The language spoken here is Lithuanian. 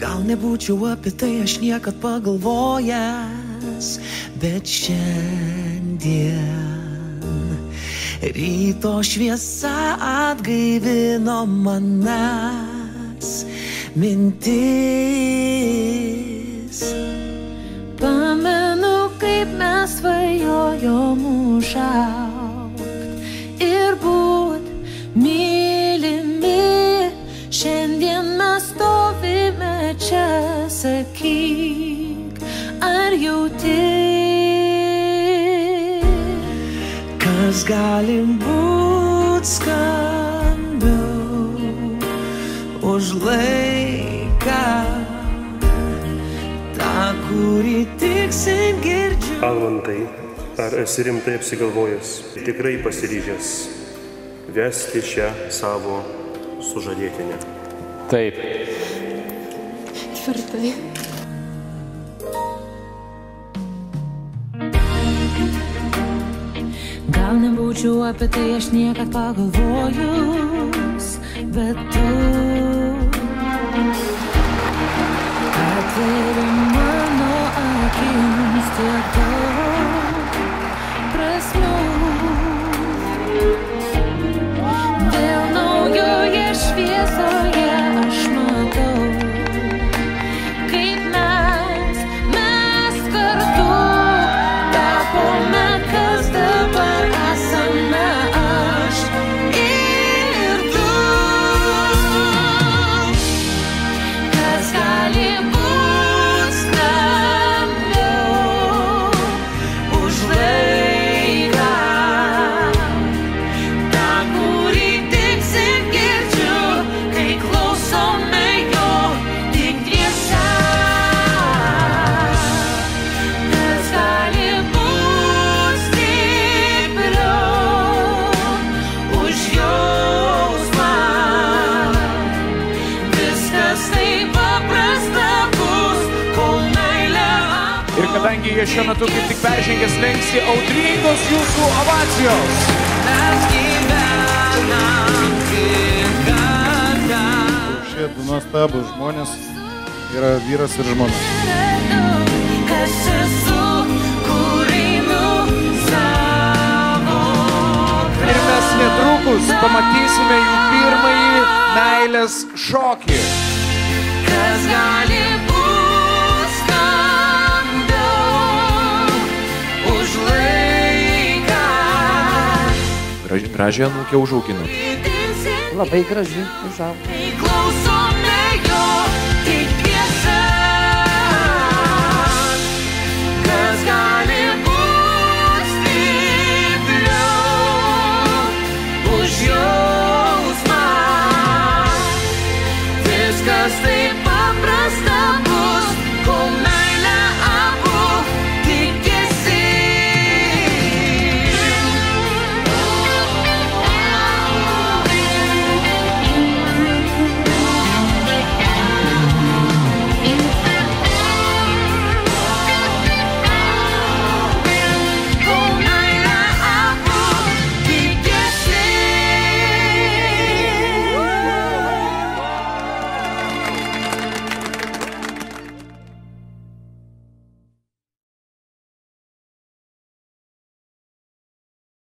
Gal nebūčiau apie tai aš niekad pagalvojęs, bet šiandien ryto šviesa atgaivino manas mintis. Pamenu, kaip mes svajojom užaugt ir būt mylimi. Šiandien mes stovime čia, sakyk, ar jauti, kas gali būt skambiau už laiką, tą, kurį tiksin girdžiu. Almantai, ar esi rimtai apsigalvojęs, tikrai pasiryžęs vesti šią savo sužadėtinę? Taip. Tvirtai. Gal nebūčiau apie tai aš niekad pagalvojus, bet tu atveri mano akims tiek daug prasmių. Vėl naujoje šviesoje aš matau, kaip mes kartu tapome, kas dabar esame aš ir tu. Kas gali būt skambiau už laiką, tą, kurį tiksin girdžiu, kai klausome jo tik dviese. Kas gali būt stipriau už jausmą, viskas taip paprasta bus, kol meilė apgaus. Ir kadangi jie šiuo metu kaip tik peržengė slenkstį, audringos jūsų ovacijos. Mes gyvenam tik kartą. Šie du nuostabūs žmonės yra vyras ir žmona. Kas esu, kur einu savo Ir mes netrukus pamatysime jų pirmąjį meilės šokį. Kas gali būt skambiau už laiką. Gražią anūkę užaugino. Labai graži užaugo. Kai klauso